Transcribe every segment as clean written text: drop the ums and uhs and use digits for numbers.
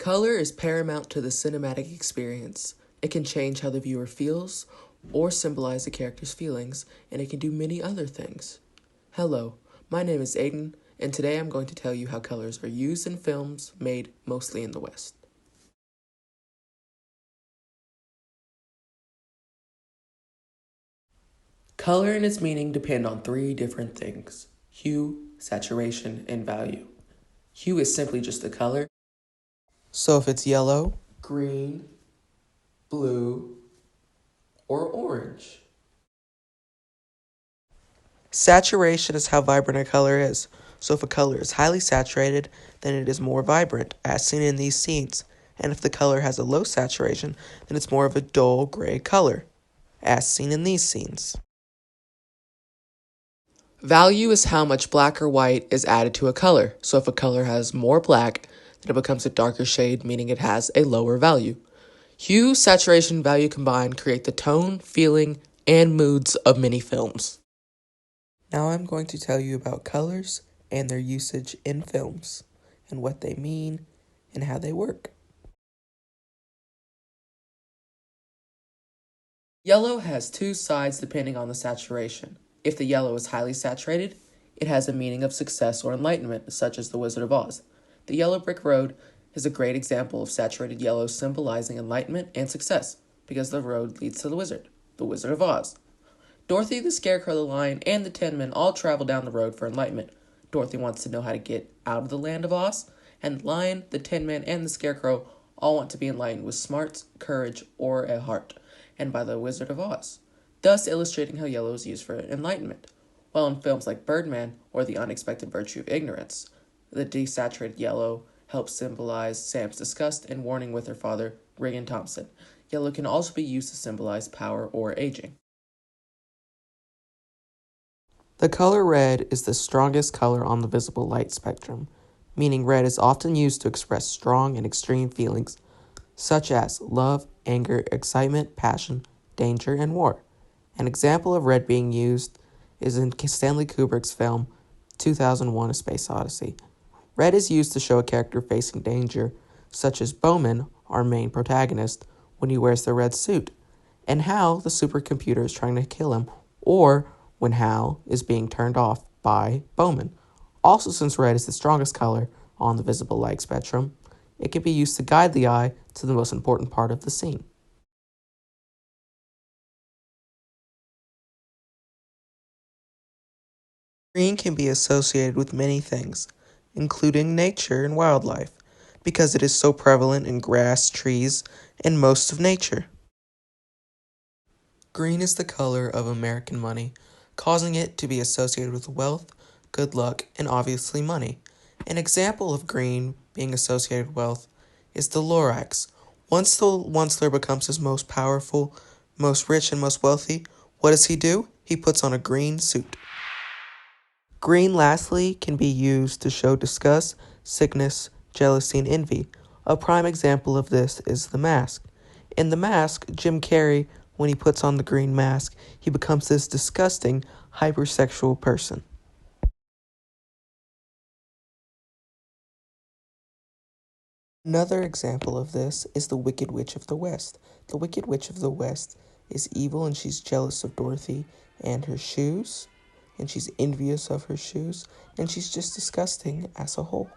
Color is paramount to the cinematic experience. It can change how the viewer feels or symbolize the character's feelings, and it can do many other things. Hello, my name is Aiden, and today I'm going to tell you how colors are used in films made mostly in the West. Color and its meaning depend on three different things: hue, saturation, and value. Hue is simply just the color. So if it's yellow, green, blue, or orange. Saturation is how vibrant a color is. So if a color is highly saturated, then it is more vibrant, as seen in these scenes. And if the color has a low saturation, then it's more of a dull gray color, as seen in these scenes. Value is how much black or white is added to a color. So if a color has more black, then it becomes a darker shade, meaning it has a lower value. Hue, saturation, value combined create the tone, feeling, and moods of many films. Now I'm going to tell you about colors and their usage in films, and what they mean and how they work. Yellow has two sides depending on the saturation. If the yellow is highly saturated, it has a meaning of success or enlightenment, such as The Wizard of Oz. The yellow brick road is a great example of saturated yellow symbolizing enlightenment and success, because the road leads to the Wizard of Oz. Dorothy, the Scarecrow, the Lion, and the Tin Men all travel down the road for enlightenment. Dorothy wants to know how to get out of the land of Oz, and the Lion, the Tin Man, and the Scarecrow all want to be enlightened with smarts, courage, or a heart, and by the Wizard of Oz, thus illustrating how yellow is used for enlightenment. While in films like Birdman or The Unexpected Virtue of Ignorance, the desaturated yellow helps symbolize Sam's disgust and warning with her father, Regan Thompson. Yellow can also be used to symbolize power or aging. The color red is the strongest color on the visible light spectrum, meaning red is often used to express strong and extreme feelings, such as love, anger, excitement, passion, danger, and war. An example of red being used is in Stanley Kubrick's film 2001: A Space Odyssey. Red is used to show a character facing danger, such as Bowman, our main protagonist, when he wears the red suit, and Hal, the supercomputer, is trying to kill him, or when Hal is being turned off by Bowman. Also, since red is the strongest color on the visible light spectrum, it can be used to guide the eye to the most important part of the scene. Green can be associated with many things, including nature and wildlife, because it is so prevalent in grass, trees, and most of nature. Green is the color of American money, causing it to be associated with wealth, good luck, and obviously money. An example of green being associated with wealth is the Lorax. Once the Onceler becomes his most powerful, most rich, and most wealthy, what does he do? He puts on a green suit. Green, lastly, can be used to show disgust, sickness, jealousy, and envy. A prime example of this is The Mask. In The Mask, Jim Carrey, when he puts on the green mask, he becomes this disgusting, hypersexual person. Another example of this is the Wicked Witch of the West. The Wicked Witch of the West is evil, and she's jealous of Dorothy and her shoes, and she's envious of her shoes, and she's just disgusting as a whole.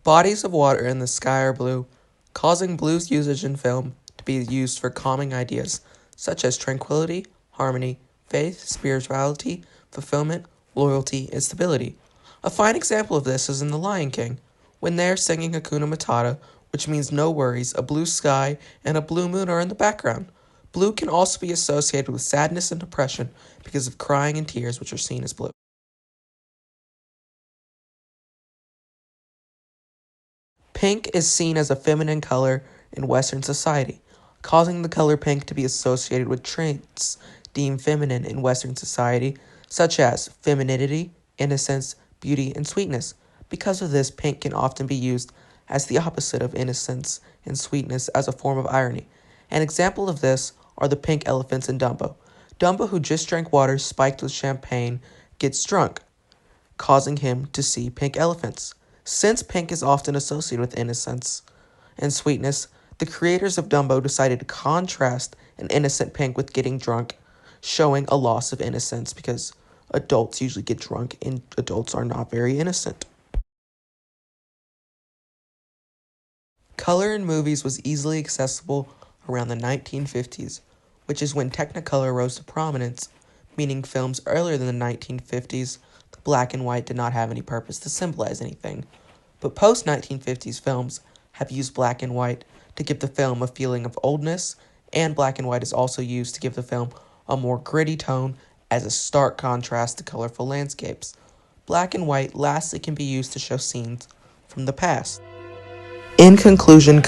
Bodies of water in the sky are blue, causing blue's usage in film to be used for calming ideas such as tranquility, harmony, faith, spirituality, fulfillment, loyalty, and stability. A fine example of this is in The Lion King, when they're singing Hakuna Matata, which means no worries, a blue sky, and a blue moon are in the background. Blue can also be associated with sadness and depression because of crying and tears, which are seen as blue. Pink is seen as a feminine color in Western society, causing the color pink to be associated with traits deemed feminine in Western society, such as femininity, innocence, beauty, and sweetness. Because of this, pink can often be used as the opposite of innocence and sweetness as a form of irony. An example of this are the pink elephants in Dumbo. Dumbo, who just drank water spiked with champagne, gets drunk, causing him to see pink elephants. Since pink is often associated with innocence and sweetness, the creators of Dumbo decided to contrast an innocent pink with getting drunk, showing a loss of innocence because adults usually get drunk and adults are not very innocent. Color in movies was easily accessible around the 1950s, which is when Technicolor rose to prominence, meaning films earlier than the 1950s, the black and white did not have any purpose to symbolize anything. But post-1950s films have used black and white to give the film a feeling of oldness, and black and white is also used to give the film a more gritty tone as a stark contrast to colorful landscapes. Black and white lastly can be used to show scenes from the past. In conclusion,